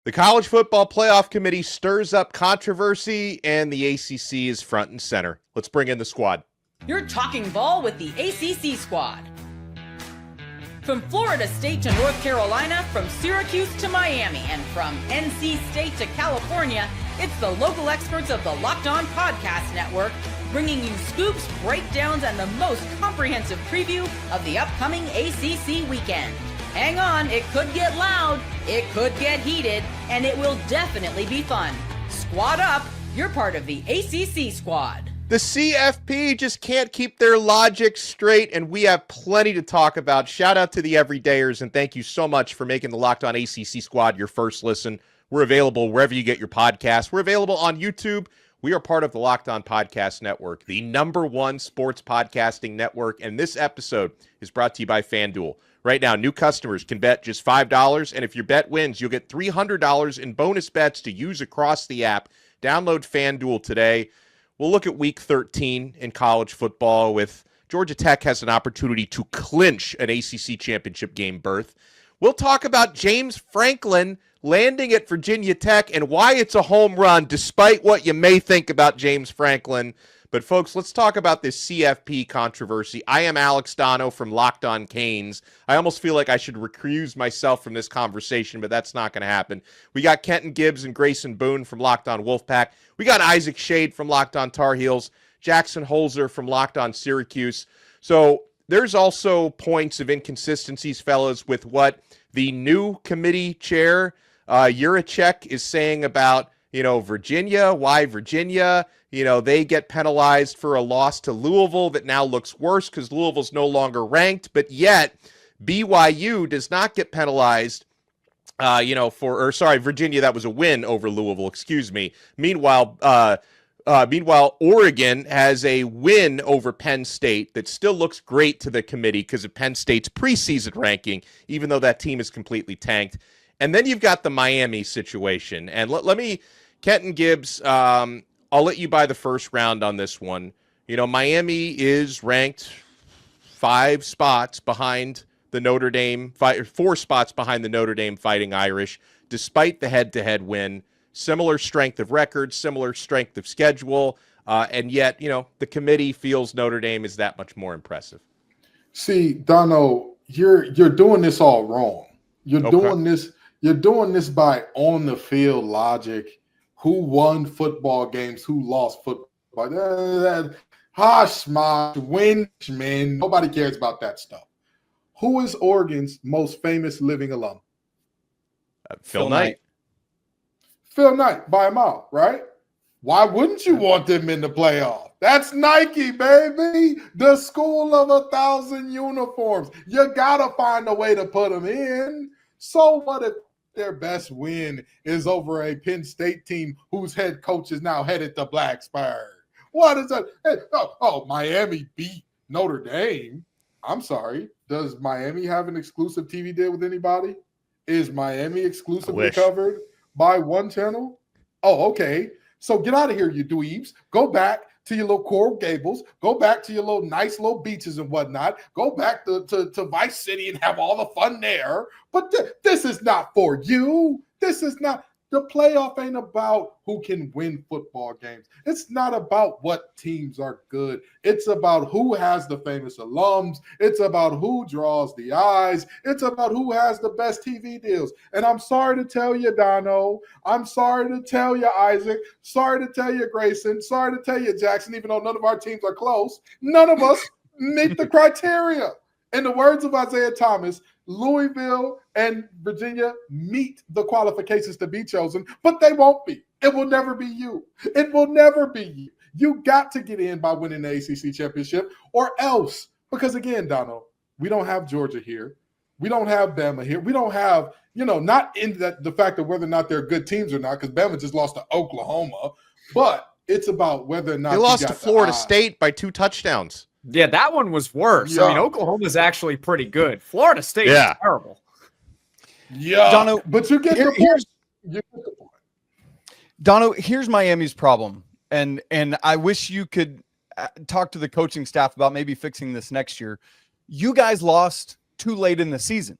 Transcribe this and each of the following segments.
The College Football Playoff Committee stirs up controversy, and the ACC is front and center. Let's bring in the squad. You're talking ball with the ACC Squad. From Florida State to North Carolina, from Syracuse to Miami, and from NC State to California, it's the local experts of the Locked On Podcast Network, bringing you scoops, breakdowns, and the most comprehensive preview of the upcoming ACC weekend. Hang on, it could get loud, it could get heated, and it will definitely be fun. Squad up, you're part of the ACC Squad. The CFP just can't keep their logic straight, and we have plenty to talk about. Shout out to the everydayers, and thank you so much for making the Locked On ACC Squad your first listen. We're available wherever you get your podcasts. We're available on YouTube. We are part of the Locked On Podcast Network, the #1 sports podcasting network, and this episode is brought to you by FanDuel. Right now, new customers can bet just $5, and if your bet wins, you'll get $300 in bonus bets to use across the app. Download FanDuel today. We'll look at Week 13 in college football with Georgia Tech has an opportunity to clinch an ACC Championship Game berth. We'll talk about James Franklin landing at Virginia Tech and why it's a home run, despite what you may think about James Franklin. But, folks, let's talk about this CFP controversy. I am Alex Dono from Locked On Canes. I almost feel like I should recuse myself from this conversation, but that's not going to happen. We got Kenton Gibbs and Grayson Boone from Locked On Wolfpack. We got Isaac Shade from Locked On Tar Heels. Jackson Holzer from Locked On Syracuse. So there's also points of inconsistencies, fellas, with what the new committee chair, Yurachek, is saying about, Virginia. Why Virginia? They get penalized for a loss to Louisville that now looks worse because Louisville's no longer ranked, but yet BYU does not get penalized, Virginia, that was a win over Louisville, excuse me. Meanwhile, Oregon has a win over Penn State that still looks great to the committee because of Penn State's preseason ranking, even though that team is completely tanked. And then you've got the Miami situation. And let me, Kenton Gibbs, I'll let you buy the first round on this one. Miami is ranked 5 spots behind the Notre Dame, 4 spots behind the Notre Dame Fighting Irish, despite the head-to-head win. Similar strength of record, similar strength of schedule, and yet, the committee feels Notre Dame is that much more impressive. See, Dono, you're doing this all wrong. You're doing this by on-the-field logic. Who won football games? Who lost football? Hush, winch, man. Nobody cares about that stuff. Who is Oregon's most famous living alum? Phil Knight. Phil Knight, by a mile, right? Why wouldn't you want them in the playoff? That's Nike, baby. The school of 1,000 uniforms. You got to find a way to put them in. So what if their best win is over a Penn State team whose head coach is now headed to Blacksburg? What is that? Hey, Miami beat Notre Dame. I'm sorry. Does Miami have an exclusive TV deal with anybody? Is Miami exclusively covered by one channel? Oh, okay. So get out of here, you dweebs. Go back to your little Coral Gables. Go back to your little nice little beaches and whatnot. Go back to Vice City and have all the fun there. But this is not for you. This is not. The playoff ain't about who can win football games. It's not about what teams are good. It's about who has the famous alums. It's about who draws the eyes. It's about who has the best TV deals. And I'm sorry to tell you, Dono. I'm sorry to tell you, Isaac. Sorry to tell you, Grayson. Sorry to tell you, Jackson, even though none of our teams are close. None of us meet the criteria. In the words of Isaiah Thomas, Louisville and Virginia meet the qualifications to be chosen, but they won't be. It will never be you. It will never be you. You got to get in by winning the ACC championship or else. Because again, Donald, we don't have Georgia here. We don't have Bama here. We don't have, not in the fact of whether or not they're good teams or not, because Bama just lost to Oklahoma, but it's about whether or not they lost to Florida State by 2 touchdowns. Yeah, that one was worse. Yeah. I mean, Oklahoma's actually pretty good. Florida State is terrible. Yeah, Dono, but you get the point. Dono, here's Miami's problem, and I wish you could talk to the coaching staff about maybe fixing this next year. You guys lost too late in the season.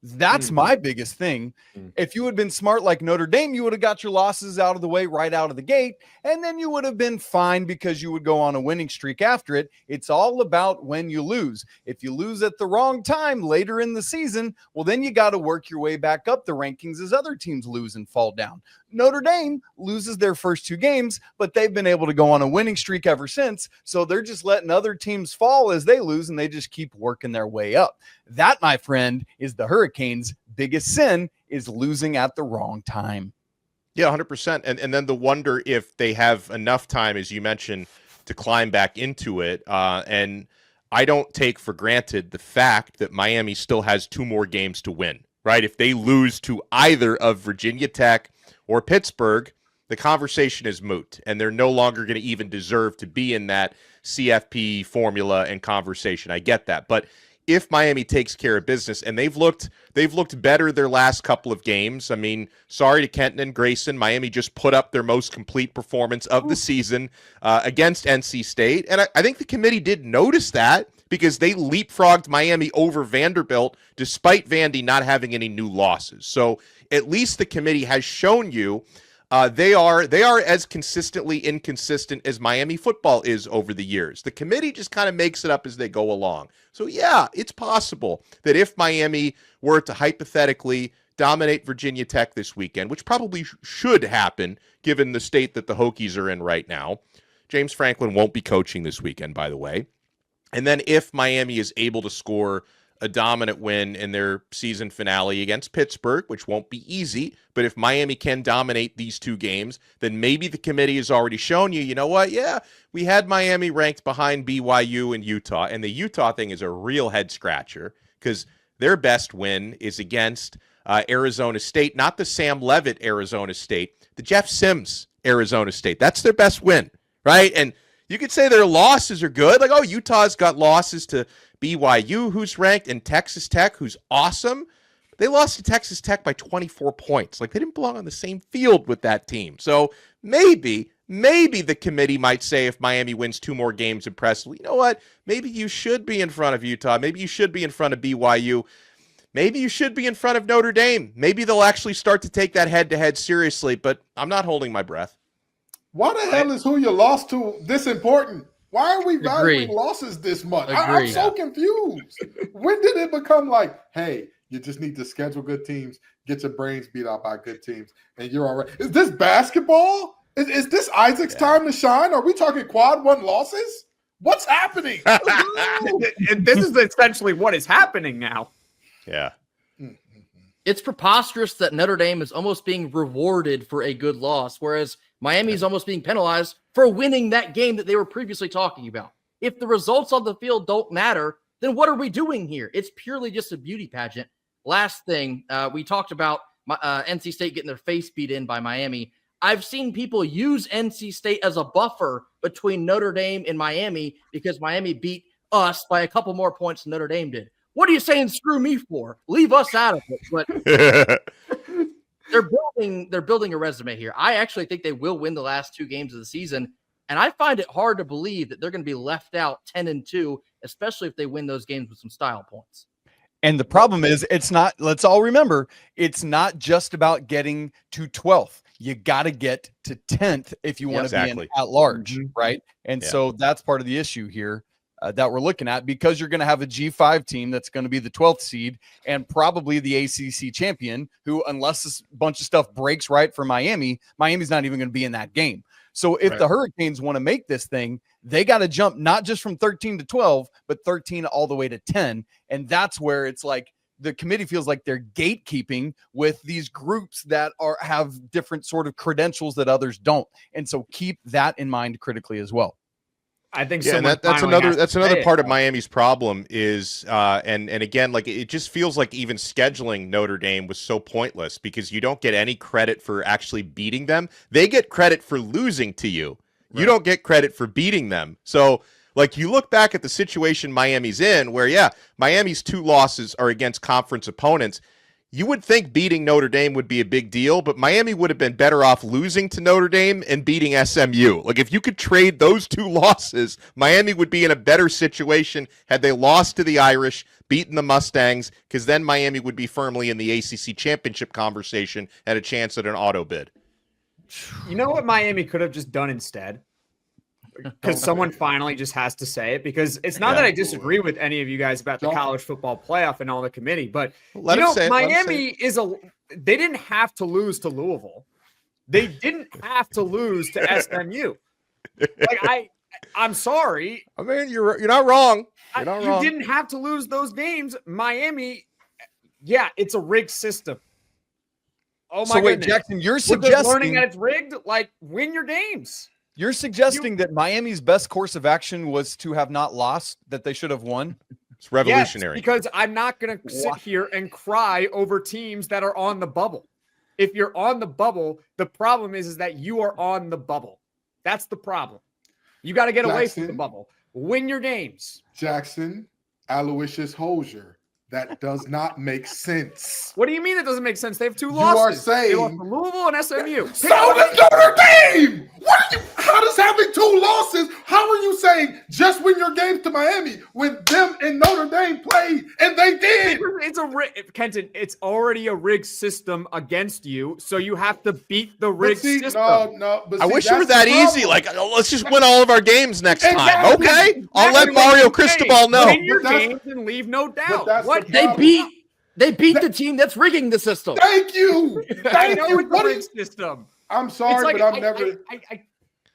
That's my biggest thing. If you had been smart like Notre Dame, you would have got your losses out of the way right out of the gate, and then you would have been fine because you would go on a winning streak after it. It's all about when you lose. If you lose at the wrong time later in the season, well, then you got to work your way back up the rankings as other teams lose and fall down. Notre Dame loses their first 2 games, but they've been able to go on a winning streak ever since. So they're just letting other teams fall as they lose, and they just keep working their way up. That, my friend, is the Hurricanes' biggest sin, is losing at the wrong time. Yeah, 100%. And then the wonder if they have enough time, as you mentioned, to climb back into it. And I don't take for granted the fact that Miami still has 2 more games to win, right? If they lose to either of Virginia Tech or Pittsburgh, the conversation is moot, and they're no longer going to even deserve to be in that CFP formula and conversation. I get that. But if Miami takes care of business, and they've looked better their last couple of games. I mean, sorry to Kenton and Grayson. Miami just put up their most complete performance of the season against NC State. And I think the committee did notice that because they leapfrogged Miami over Vanderbilt despite Vandy not having any new losses. So at least the committee has shown you they are as consistently inconsistent as Miami football is over the years. The committee just kind of makes it up as they go along. So yeah, it's possible that if Miami were to hypothetically dominate Virginia Tech this weekend, which probably should happen given the state that the Hokies are in right now. James Franklin won't be coaching this weekend, by the way. And then if Miami is able to score a dominant win in their season finale against Pittsburgh, which won't be easy, but if Miami can dominate these 2 games, then maybe the committee has already shown you know what? Yeah, we had Miami ranked behind BYU and Utah, and the Utah thing is a real head scratcher because their best win is against Arizona State, not the Sam Leavitt Arizona State, the Jeff Sims Arizona State. That's their best win, right? And you could say their losses are good. Like, oh, Utah's got losses to BYU, who's ranked, and Texas Tech, who's awesome. They lost to Texas Tech by 24 points. Like, they didn't belong on the same field with that team. So maybe the committee might say if Miami wins 2 more games impressively, you know what? Maybe you should be in front of Utah. Maybe you should be in front of BYU. Maybe you should be in front of Notre Dame. Maybe they'll actually start to take that head-to-head seriously, but I'm not holding my breath. Why the hell is who you lost to this important? Why are we valuing losses this much? I'm so confused. When did it become like, hey, you just need to schedule good teams, get your brains beat out by good teams, and you're all right? Is this basketball? Is this Isaac's time to shine? Are we talking quad 1 losses? What's happening? And this is essentially what is happening now. Yeah. It's preposterous that Notre Dame is almost being rewarded for a good loss, whereas Miami is almost being penalized for winning that game that they were previously talking about. If the results on the field don't matter, then what are we doing here? It's purely just a beauty pageant. Last thing, we talked about NC State getting their face beat in by Miami. I've seen people use NC State as a buffer between Notre Dame and Miami because Miami beat us by a couple more points than Notre Dame did. What are you saying screw me for? Leave us out of it. But they're building a resume here. I actually think they will win the last 2 games of the season, and I find it hard to believe that they're going to be left out 10-2, especially if they win those games with some style points. And the problem is, it's not, let's all remember, it's not just about getting to 12th. You got to get to 10th if you want to be in at large, right? And so that's part of the issue here that we're looking at, because you're going to have a G5 team that's going to be the 12th seed and probably the ACC champion, who, unless this bunch of stuff breaks right for Miami's not even going to be in that game. So if the Hurricanes want to make this thing, they got to jump not just from 13 to 12, but 13 all the way to 10. And that's where it's like the committee feels like they're gatekeeping with these groups that have different sort of credentials that others don't. And so keep that in mind critically as well. I think and that's another part of Miami's problem is and again, like, it just feels like even scheduling Notre Dame was so pointless because you don't get any credit for actually beating them. They get credit for losing to you. Right. You don't get credit for beating them. So, like, you look back at the situation Miami's in where, Miami's 2 losses are against conference opponents. You would think beating Notre Dame would be a big deal, but Miami would have been better off losing to Notre Dame and beating SMU. Like, if you could trade those 2 losses, Miami would be in a better situation had they lost to the Irish, beaten the Mustangs, because then Miami would be firmly in the ACC Championship conversation and a chance at an auto bid. You know what Miami could have just done instead? Because someone finally just has to say it, because it's not that I disagree with any of you guys about the college football playoff and all the committee, but Miami they didn't have to lose to Louisville. They didn't have to lose to SMU. I'm sorry. I mean, you're not wrong. You're not wrong. You didn't have to lose those games. Miami, yeah, it's a rigged system. Oh my goodness. Jackson, you're suggesting learning that it's rigged, win your games. You're suggesting that Miami's best course of action was to have not lost, that they should have won? It's revolutionary. Yes, because I'm not going to sit here and cry over teams that are on the bubble. If you're on the bubble, the problem is that you are on the bubble. That's the problem. You got to get away from the bubble. Win your games. Jackson, Aloysius Hosier. That does not make sense. What do you mean it doesn't make sense? They have 2 losses. You are saying they lost to Louisville and SMU. So does Notre Dame. How does having 2 losses? How are you saying just win your games to Miami when them and Notre Dame played and they did? Kenton, it's already a rigged system against you, so you have to beat the rigged system. I wish it were that easy. Let's just win all of our games next time. Okay, I'll let Mario Cristobal know. Win your games and leave no doubt. What they beat the team that's rigging the system. Thank you. Thank you. The rigged system. I'm sorry, but I've never.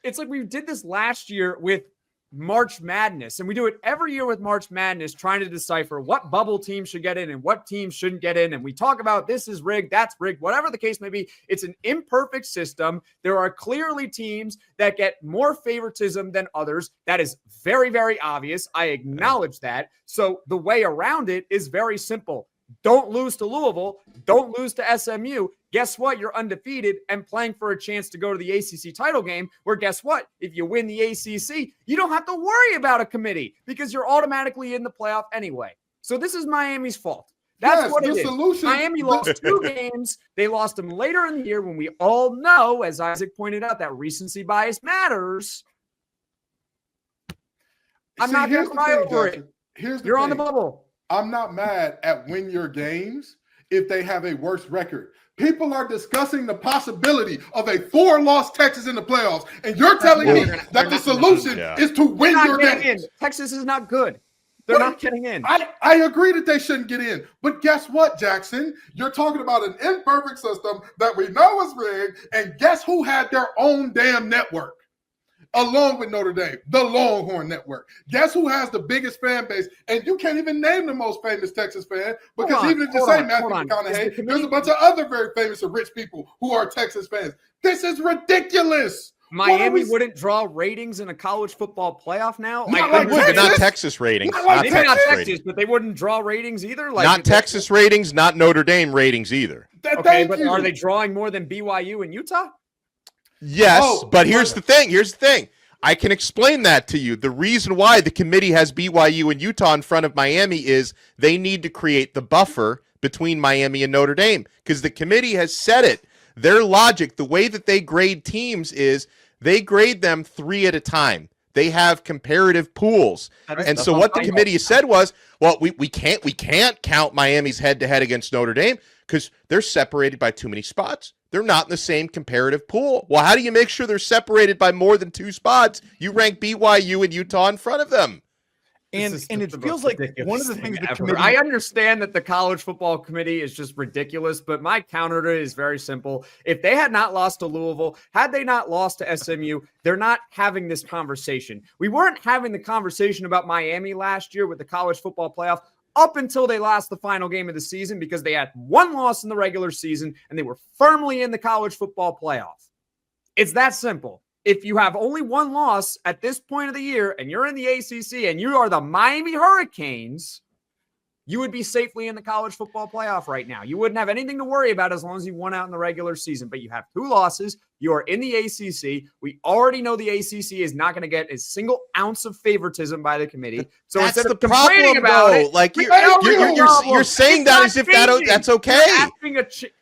It's like we did this last year with March Madness, and we do it every year with March Madness, trying to decipher what bubble teams should get in and what teams shouldn't get in. And we talk about this is rigged, that's rigged, whatever the case may be. It's an imperfect system. There are clearly teams that get more favoritism than others. That is very, very obvious. I acknowledge that. So the way around it is very simple. Don't lose to Louisville. Don't lose to SMU. Guess what? You're undefeated and playing for a chance to go to the ACC title game, where guess what? If you win the ACC, you don't have to worry about a committee because you're automatically in the playoff anyway. So this is Miami's fault. That's what it is. Miami lost 2 games. They lost them later in the year when we all know, as Isaac pointed out, that recency bias matters. I'm not going to cry over it. You're on the bubble. I'm not mad at win your games if they have a worse record. People are discussing the possibility of a 4-loss Texas in the playoffs, and you're telling me that the solution is to win your games. Texas is not good. They're not getting in. I agree that they shouldn't get in. But guess what, Jackson? You're talking about an imperfect system that we know is rigged, and guess who had their own damn network? Along with Notre Dame, the Longhorn Network. Guess who has the biggest fan base? And you can't even name the most famous Texas fan, because even if you say Matthew McConaughey, there's a bunch of other very famous and rich people who are Texas fans. This is ridiculous. Miami wouldn't draw ratings in a college football playoff now. Not Texas ratings. Maybe not Texas, but they wouldn't draw ratings either. Not Texas ratings, not Notre Dame ratings either. Okay, but are they drawing more than BYU and Utah? Yes, but here's the thing. I can explain that to you. The reason why the committee has BYU and Utah in front of Miami is they need to create the buffer between Miami and Notre Dame, because the committee has said it. Their logic, the way that they grade teams is they grade them 3 at a time. They have comparative pools. And so what the committee said was, well, we can't count Miami's head-to-head against Notre Dame because they're separated by too many spots. They're not in the same comparative pool. Well, how do you make sure they're separated by more than 2 spots? You rank BYU and Utah in front of them. And it feels like one of the things the committee... I understand that the college football committee is just ridiculous, but my counter to it is very simple. If they had not lost to Louisville, had they not lost to SMU, they're not having this conversation. We weren't having the conversation about Miami last year with the college football playoff up until they lost the final game of the season, because they had 1 loss in the regular season and they were firmly in the college football playoff. It's that simple. If you have only 1 loss at this point of the year and you're in the ACC and you are the Miami Hurricanes, you would be safely in the college football playoff right now. You wouldn't have anything to worry about as long as you won out in the regular season. But you have 2 losses, You are in the ACC. We already know the ACC is not going to get a single ounce of favoritism by the committee. So that's instead the of complaining problem, about though. it, Like you're saying that as if that's okay.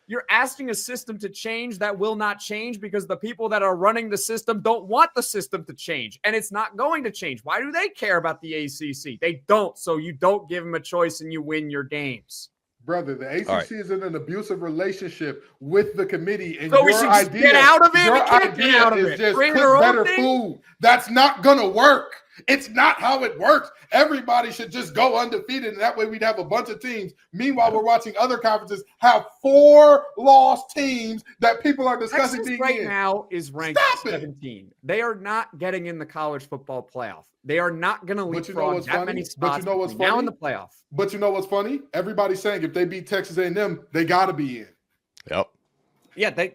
You're asking a system to change that will not change because the people that are running the system don't want the system to change, and it's not going to change. Why do they care about the ACC? They don't. So you don't give them a choice and you win your games. Brother, the ACC is in an abusive relationship with the committee, and so we should just get out of it. Your idea is just cook better food. That's not gonna work. It's not how it works. Everybody should just go undefeated, and that way we'd have a bunch of teams. Meanwhile, we're watching other conferences have 4 lost teams that people are discussing Texas being right in. now is ranked 17. They are not getting in the college football playoff. They are not going to leapfrog that many spots now in the playoff. But you know what's funny? Everybody's saying if they beat Texas A&M, they got to be in. Yep. Yeah,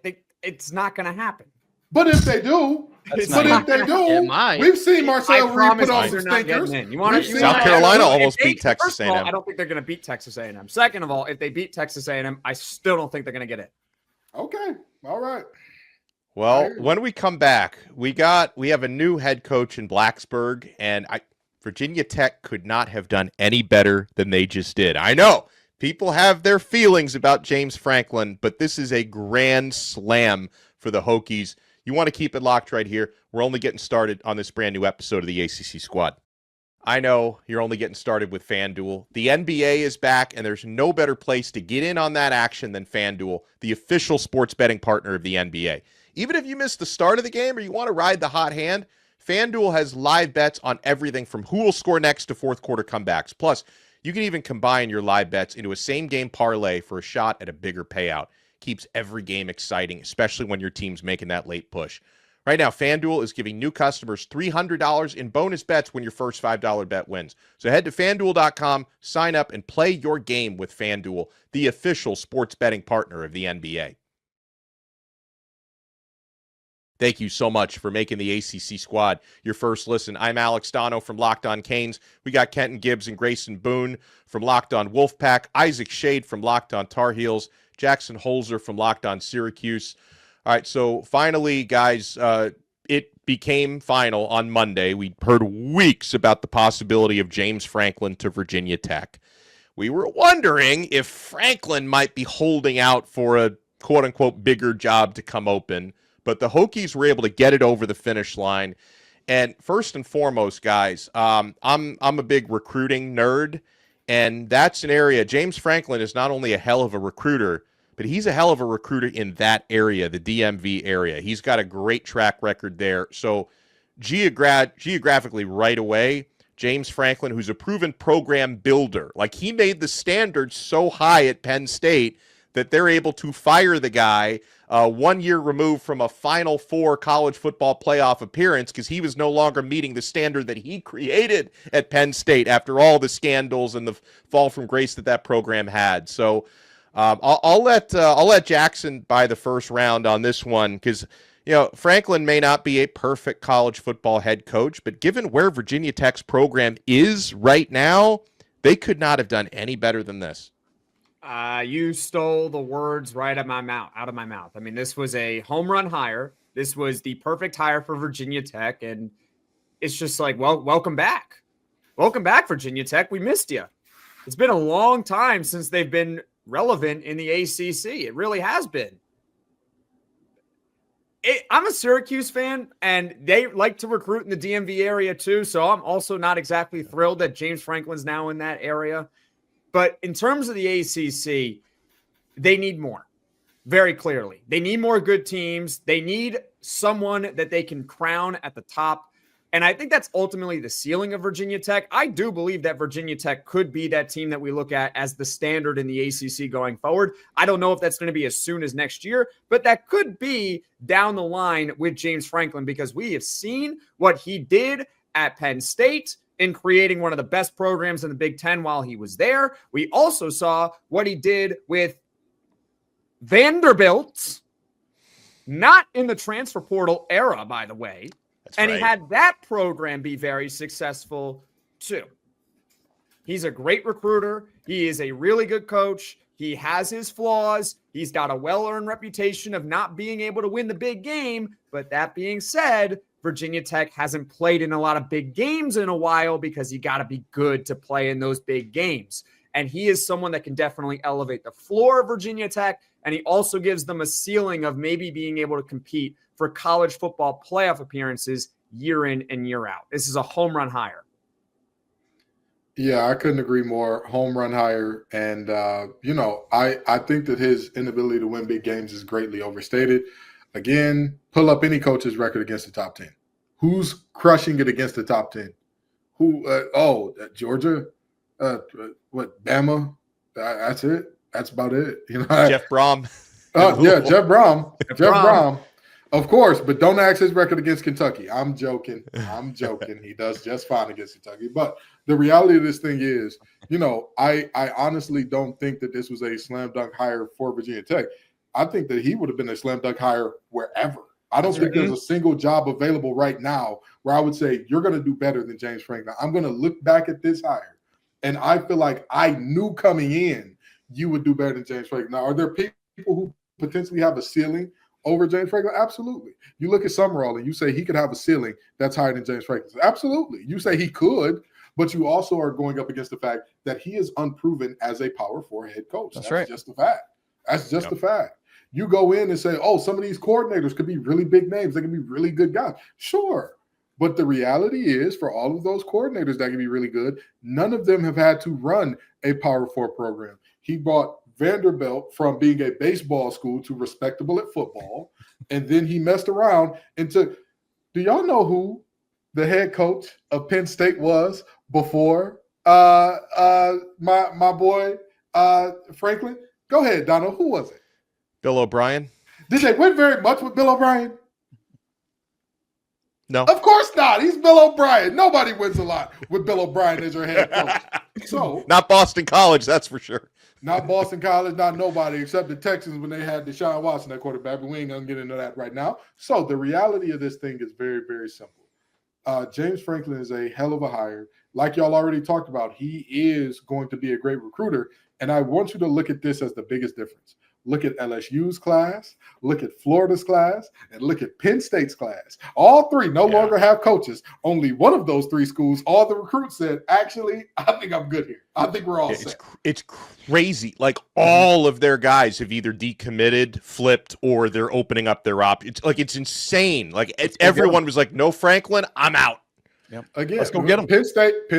it's not going to happen. But if they do, we've seen Marcel Reed put on some stinkers. South Carolina almost beat Texas A&M. I don't think they're going to beat Texas A&M. Second of all, if they beat Texas A&M, I still don't think they're going to get it. Okay. All right. Well, when we come back, we have a new head coach in Blacksburg, and Virginia Tech could not have done any better than they just did. I know people have their feelings about James Franklin, but this is a grand slam for the Hokies. You want to keep it locked right here. We're only getting started on this brand new episode of the ACC Squad. I know you're only getting started with FanDuel. The NBA is back, and there's no better place to get in on that action than FanDuel, the official sports betting partner of the NBA. Even if you missed the start of the game or you want to ride the hot hand, FanDuel has live bets on everything from who will score next to fourth quarter comebacks. Plus, you can even combine your live bets into a same-game parlay for a shot at a bigger payout. Keeps every game exciting, especially when your team's making that late push. Right now, FanDuel is giving new customers $300 in bonus bets when your first $5 bet wins. So head to FanDuel.com, sign up, and play your game with FanDuel, the official sports betting partner of the NBA. Thank you so much for making the ACC Squad your first listen. I'm Alex Dono from Locked On Canes. We got Kenton Gibbs and Grayson Boone from Locked On Wolfpack, Isaac Shade from Locked On Tar Heels, Jackson Holzer from Locked On Syracuse. All right, so finally, guys, it became final on Monday. We heard weeks about the possibility of James Franklin to Virginia Tech. We were wondering if Franklin might be holding out for a quote-unquote bigger job to come open, but the Hokies were able to get it over the finish line. And first and foremost, guys, I'm a big recruiting nerd, and that's an area. James Franklin is not only a hell of a recruiter, but he's a hell of a recruiter in that area, the DMV area. He's got a great track record there. So geographically right away, James Franklin, who's a proven program builder, like he made the standards so high at Penn State that they're able to fire the guy 1 year removed from a Final Four college football playoff appearance because he was no longer meeting the standard that he created at Penn State after all the scandals and the fall from grace that program had. So I'll let Jackson buy the first round on this one because, you know, Franklin may not be a perfect college football head coach, but given where Virginia Tech's program is right now, they could not have done any better than this. You stole the words right out of my mouth. I mean, this was a home run hire. This was the perfect hire for Virginia Tech, and it's just like, well, welcome back. Welcome back, Virginia Tech. We missed you. It's been a long time since they've been relevant in the ACC. It really has been. I'm a Syracuse fan, and they like to recruit in the DMV area too, so I'm also not exactly thrilled that James Franklin's now in that area. But in terms of the ACC, they need more, very clearly. They need more good teams. They need someone that they can crown at the top. And I think that's ultimately the ceiling of Virginia Tech. I do believe that Virginia Tech could be that team that we look at as the standard in the ACC going forward. I don't know if that's going to be as soon as next year, but that could be down the line with James Franklin because we have seen what he did at Penn State in creating one of the best programs in the Big Ten while he was there. We also saw what he did with Vanderbilt, not in the transfer portal era, by the way. That's and right. He had that program be very successful too. He's a great recruiter. He is a really good coach. He has his flaws. He's got a well-earned reputation of not being able to win the big game. But that being said, Virginia Tech hasn't played in a lot of big games in a while because you got to be good to play in those big games. And he is someone that can definitely elevate the floor of Virginia Tech. And he also gives them a ceiling of maybe being able to compete for college football playoff appearances year in and year out. This is a home run hire. Yeah, I couldn't agree more. Home run hire. And, I think that his inability to win big games is greatly overstated. Again, pull up any coach's record against the top 10. Who's crushing it against the top 10? Georgia? Bama? That's it. That's about it. Jeff Brom. Jeff Brom. Jeff Brom. Of course, but don't ask his record against Kentucky. I'm joking. He does just fine against Kentucky. But the reality of this thing is, I honestly don't think that this was a slam dunk hire for Virginia Tech. I think that he would have been a slam dunk hire wherever. I don't think there's a single job available right now where I would say you're going to do better than James Franklin. I'm going to look back at this hire, and I feel like I knew coming in you would do better than James Franklin. Now, are there people who potentially have a ceiling over James Franklin? Absolutely. You look at Summerall and you say he could have a ceiling that's higher than James Franklin. Absolutely. You say he could, but you also are going up against the fact that he is unproven as a Power 4 head coach. That's right. Just a fact. That's just a fact. You go in and say, some of these coordinators could be really big names. They can be really good guys. Sure. But the reality is, for all of those coordinators that can be really good, none of them have had to run a Power 4 program. He brought Vanderbilt from being a baseball school to respectable at football, and then he messed around and took. Do y'all know who the head coach of Penn State was before my boy Franklin? Go ahead, Donald. Who was it? Bill O'Brien. Did they win very much with Bill O'Brien? No. Of course not. He's Bill O'Brien. Nobody wins a lot with Bill O'Brien as your head coach. So not Boston College, that's for sure. Not Boston College, not nobody except the Texans when they had Deshaun Watson at quarterback, but we ain't going to get into that right now. So the reality of this thing is very, very simple. James Franklin is a hell of a hire. Like y'all already talked about, he is going to be a great recruiter. And I want you to look at this as the biggest difference. Look at LSU's class, look at Florida's class, and look at Penn State's class. All three no longer have coaches. Only one of those three schools, all the recruits said, actually, I think I'm good here. I think we're all set. It's crazy. Like all of their guys have either decommitted, flipped, or they're opening up their it's insane. Like everyone was like, no Franklin, I'm out. Yep. Again, let's go get them. Penn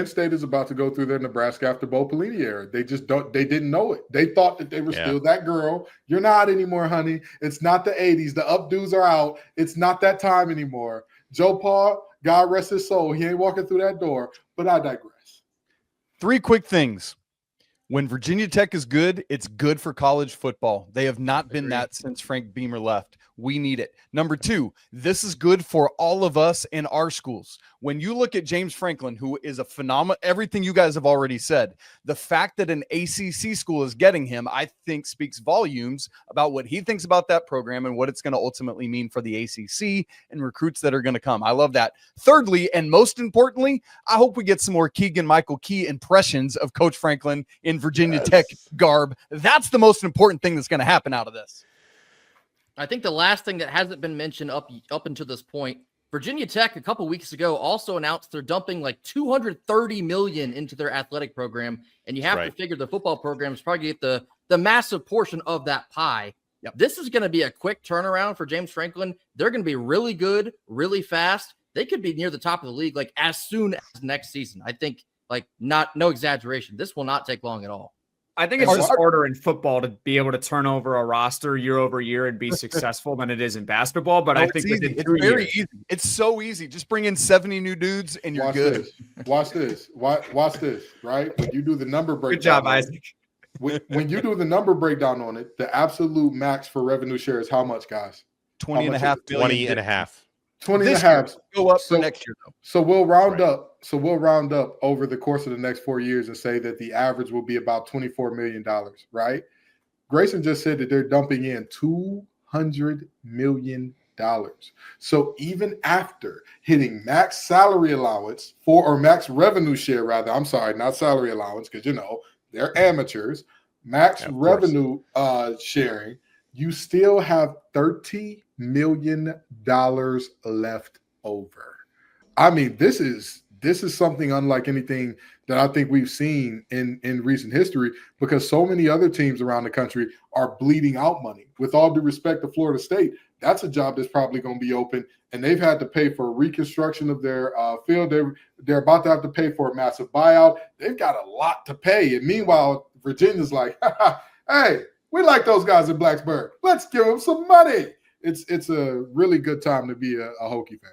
State is about to go through their Nebraska after Bo Pelini era. They just they didn't know it. They thought that they were still that girl. You're not anymore, honey. It's not the 80s. The updos are out. It's not that time anymore. Joe Paul, God rest his soul. He ain't walking through that door, but I digress. 3 quick things. When Virginia Tech is good, it's good for college football. They have not been that since Frank Beamer left. We need it. Number 2, this is good for all of us in our schools. When you look at James Franklin, who is a phenomenal, everything you guys have already said, the fact that an ACC school is getting him, I think speaks volumes about what he thinks about that program and what it's going to ultimately mean for the ACC and recruits that are going to come. I love that. Thirdly, and most importantly, I hope we get some more Keegan-Michael Key impressions of Coach Franklin in Virginia Tech garb. That's the most important thing that's going to happen out of this. I think the last thing that hasn't been mentioned up until this point, Virginia Tech a couple weeks ago also announced they're dumping like $230 million into their athletic program, and you have to figure the football program is probably get the massive portion of that pie. Yep. This is going to be a quick turnaround for James Franklin. They're going to be really good, really fast. They could be near the top of the league like as soon as next season. I think no exaggeration. This will not take long at all. I think it's just harder in football to be able to turn over a roster year over year and be successful than it is in basketball. But I think it's very easy. It's so easy. Just bring in 70 new dudes and you're good. Watch this. Right? When you do the number breakdown. Good job, Isaac. When you do the number breakdown on it, the absolute max for revenue share is how much, guys? 20 and a half billion. 20 and a half. 20 and a half. Go up for next year, though. So we'll round up. So we'll round up over the course of the next 4 years and say that the average will be about $24 million, right? Grayson just said that they're dumping in $200 million. So even after hitting max salary allowance or max revenue share, rather, I'm sorry, not salary allowance, because they're amateurs. max revenue sharing, you still have $30 million left over. I mean, this is something unlike anything that I think we've seen in recent history, because so many other teams around the country are bleeding out money. With all due respect to Florida State, that's a job that's probably going to be open, and they've had to pay for reconstruction of their field. They're about to have to pay for a massive buyout. They've got a lot to pay, and meanwhile, Virginia's like, hey, we like those guys in Blacksburg. Let's give them some money. It's a really good time to be a Hokie fan.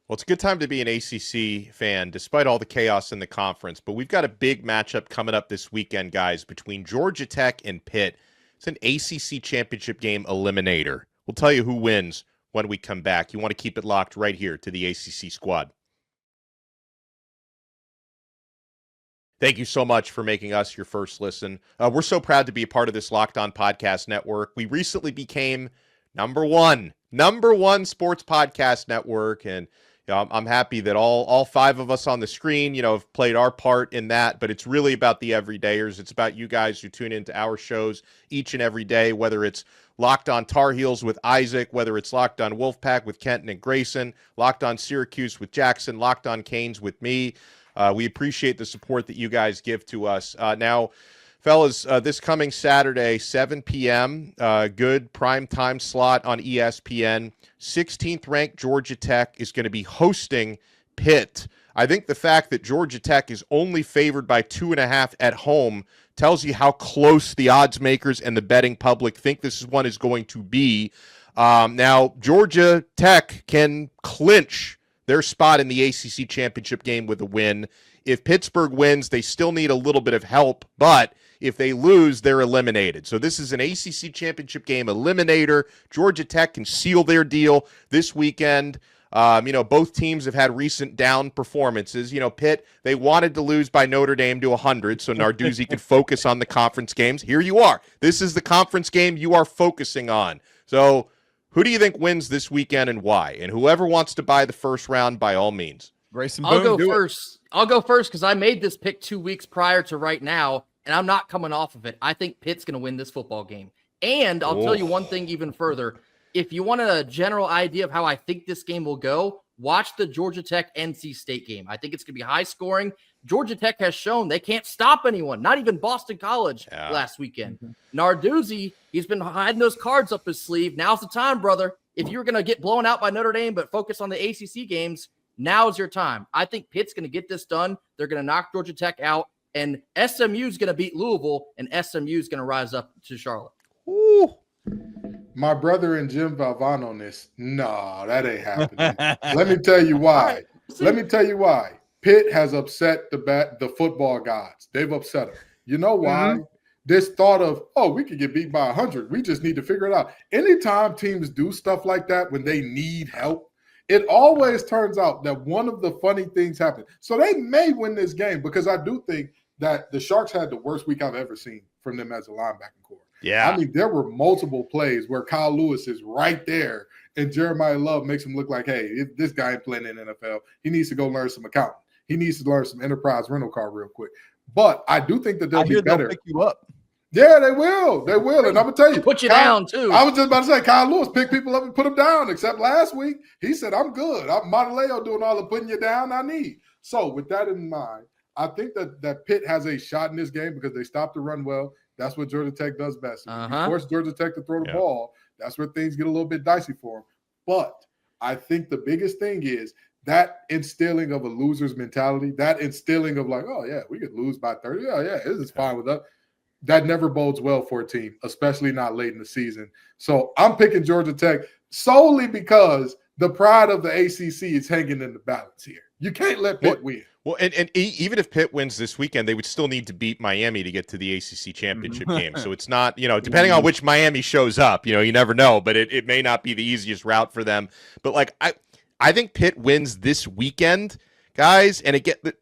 Well, it's a good time to be an ACC fan, despite all the chaos in the conference. But we've got a big matchup coming up this weekend, guys, between Georgia Tech and Pitt. It's an ACC Championship Game eliminator. We'll tell you who wins when we come back. You want to keep it locked right here to the ACC Squad. Thank you so much for making us your first listen. We're so proud to be a part of this Locked On Podcast Network. We recently became number one sports podcast network, and I'm happy that all five of us on the screen, have played our part in that, but it's really about the everydayers. It's about you guys who tune into our shows each and every day, whether it's Locked On Tar Heels with Isaac, whether it's Locked On Wolfpack with Kenton and Grayson, Locked On Syracuse with Jackson, Locked On Canes with me. We appreciate the support that you guys give to us. Now, fellas, this coming Saturday, 7 p.m., good prime time slot on ESPN. 16th ranked Georgia Tech is going to be hosting Pitt. I think the fact that Georgia Tech is only favored by 2.5 at home tells you how close the odds makers and the betting public think this one is going to be. Now, Georgia Tech can clinch their spot in the ACC Championship Game with a win. If Pittsburgh wins, they still need a little bit of help, but if they lose, they're eliminated. So this is an ACC Championship Game eliminator. Georgia Tech can seal their deal this weekend. Both teams have had recent down performances. Pitt, they wanted to lose by Notre Dame to 100 so Narduzzi could focus on the conference games. Here you are. This is the conference game you are focusing on. So who do you think wins this weekend and why? And whoever wants to buy the first round, by all means. Grayson, I'll go first. I'll go first because I made this pick 2 weeks prior to right now, and I'm not coming off of it. I think Pitt's going to win this football game. And I'll tell you one thing even further. If you want a general idea of how I think this game will go, watch the Georgia Tech NC State game. I think it's going to be high scoring. Georgia Tech has shown they can't stop anyone, not even Boston College last weekend. Narduzzi, he's been hiding those cards up his sleeve. Now's the time, brother. If you're going to get blown out by Notre Dame but focus on the ACC games, now's your time. I think Pitt's going to get this done. They're going to knock Georgia Tech out, and SMU's going to beat Louisville, and SMU's going to rise up to Charlotte. Ooh. My brother and Jim Valvano on this. No, that ain't happening. Let me tell you why. Let me tell you why. Pitt has upset the football gods. They've upset them. You know why? This thought of, we could get beat by 100. We just need to figure it out. Anytime teams do stuff like that when they need help, it always turns out that one of the funny things happens. So they may win this game because I do think that the Sharks had the worst week I've ever seen from them as a linebacking core. Yeah. I mean, there were multiple plays where Kyle Lewis is right there and Jeremiah Love makes him look like, hey, this guy ain't playing in the NFL. He needs to go learn some accounting. He needs to learn some enterprise rental car real quick. But I do think that they'll be better. They'll pick you up. Yeah, they will. They will. And I'm going to tell you. Put you down, too. I was just about to say, Kyle Lewis picked people up and put them down, except last week. He said, I'm good. I'm Montaleo doing all the putting you down I need. So with that in mind, I think that Pitt has a shot in this game because they stopped the run well. That's what Georgia Tech does best. If you force Georgia Tech to throw the ball, that's where things get a little bit dicey for them. But I think the biggest thing is that instilling of a loser's mentality, that instilling of like, we could lose by 30. This is fine with us. That never bodes well for a team, especially not late in the season. So I'm picking Georgia Tech solely because the pride of the ACC is hanging in the balance here. You can't let Pitt win. Well, and even if Pitt wins this weekend, they would still need to beat Miami to get to the ACC Championship game. So it's not, depending on which Miami shows up, you never know, but it may not be the easiest route for them. But I think Pitt wins this weekend, guys, and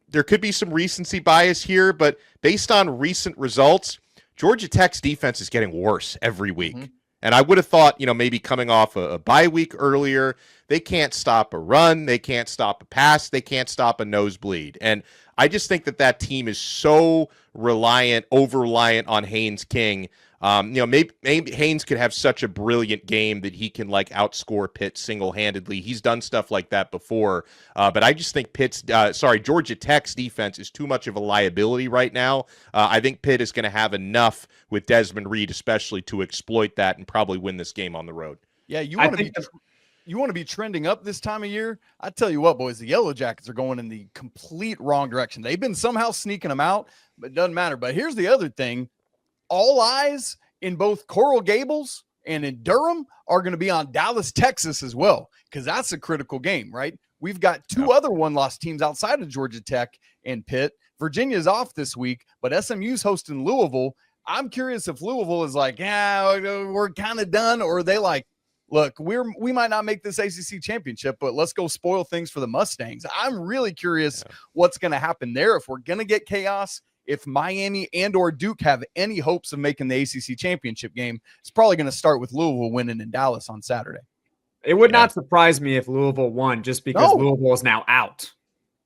there could be some recency bias here, but based on recent results, Georgia Tech's defense is getting worse every week. And I would have thought, maybe coming off a bye week earlier, they can't stop a run, they can't stop a pass, they can't stop a nosebleed. And I just think that team is so over-reliant on Haynes King. Maybe Haynes could have such a brilliant game that he can outscore Pitt single-handedly. He's done stuff like that before, but I just think Georgia Tech's defense is too much of a liability right now. I think Pitt is going to have enough with Desmond Reed, especially, to exploit that and probably win this game on the road. Yeah, you want to be trending up this time of year? I tell you what, boys, the Yellow Jackets are going in the complete wrong direction. They've been somehow sneaking them out, but it doesn't matter. But here's the other thing. All eyes in both Coral Gables and in Durham are going to be on Dallas, Texas as well, because that's a critical game, right? We've got two other one-loss teams outside of Georgia Tech and Pitt. Virginia's off this week, but SMU's hosting Louisville. I'm curious if Louisville is we're kind of done, or are they look, we might not make this ACC championship, but let's go spoil things for the Mustangs. I'm really curious what's going to happen there. If we're going to get chaos, if Miami and or Duke have any hopes of making the ACC championship game, it's probably going to start with Louisville winning in Dallas on Saturday. It would not surprise me if Louisville won, just because Louisville is now out.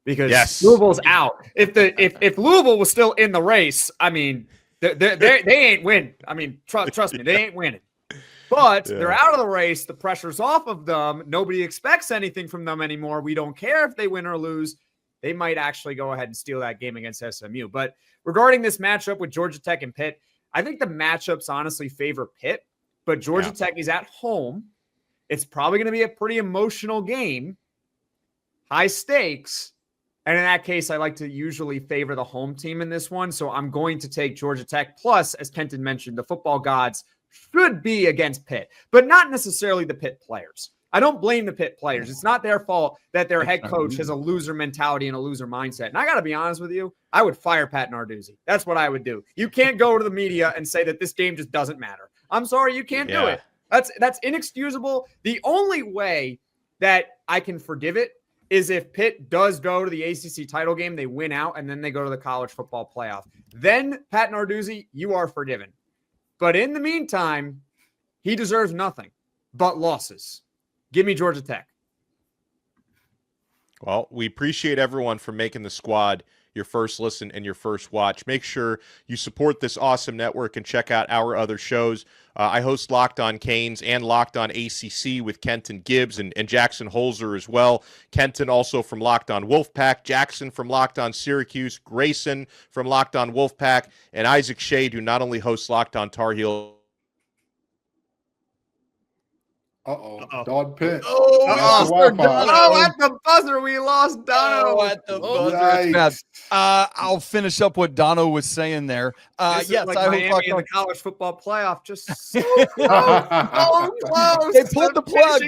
Because Louisville's out. If Louisville was still in the race, I mean, they ain't win. I mean, trust me, they ain't winning. But they're out of the race. The pressure's off of them. Nobody expects anything from them anymore. We don't care if they win or lose. They might actually go ahead and steal that game against SMU. But regarding this matchup with Georgia Tech and Pitt, I think the matchups honestly favor Pitt. But Georgia Tech is at home. It's probably going to be a pretty emotional game. High stakes. And in that case, I like to usually favor the home team in this one. So I'm going to take Georgia Tech. Plus, as Kenton mentioned, the football gods should be against Pitt, but not necessarily the Pitt players. I don't blame the Pitt players. It's not their fault that their head coach has a loser mentality and a loser mindset. And I got to be honest with you, I would fire Pat Narduzzi. That's what I would do. You can't go to the media and say that this game just doesn't matter. I'm sorry, you can't do it. That's inexcusable. The only way that I can forgive it is if Pitt does go to the ACC title game, they win out, and then they go to the college football playoff. Then, Pat Narduzzi, you are forgiven. But in the meantime, he deserves nothing but losses. Give me Georgia Tech. Well, we appreciate everyone for making the squad your first listen and your first watch. Make sure you support this awesome network and check out our other shows. I host Locked On Canes and Locked On ACC with Kenton Gibbs and Jackson Holzer as well. Kenton also from Locked On Wolfpack, Jackson from Locked On Syracuse, Grayson from Locked On Wolfpack, and Isaac Shade, who not only hosts Locked On Tar Heel. Don Pitt. At the buzzer, we lost Dono. At the buzzer. I'll finish up what Dono was saying there. Yes, I hope in the college football playoff. Just so close, so close. They pulled the plug.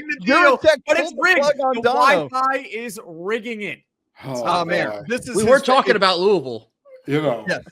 But it's rigged. The Wi-Fi is rigging it. Oh man, we were talking about Louisville. Yes.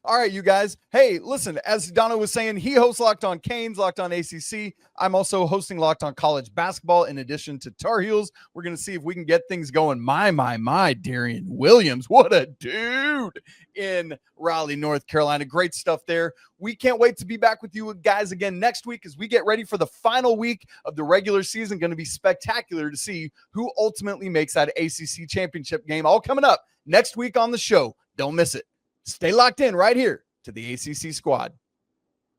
All right, you guys. Hey, listen, as Dono was saying, he hosts Locked On Canes, Locked On ACC. I'm also hosting Locked On College Basketball in addition to Tar Heels. We're going to see if we can get things going. My, Darian Williams. What a dude in Raleigh, North Carolina. Great stuff there. We can't wait to be back with you guys again next week as we get ready for the final week of the regular season. Going to be spectacular to see who ultimately makes that ACC championship game. All coming up next week on the show. Don't miss it. Stay locked in right here to the ACC Squad.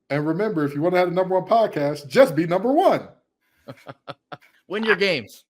And remember, if you want to have the #1 podcast, just be #1. Win your games.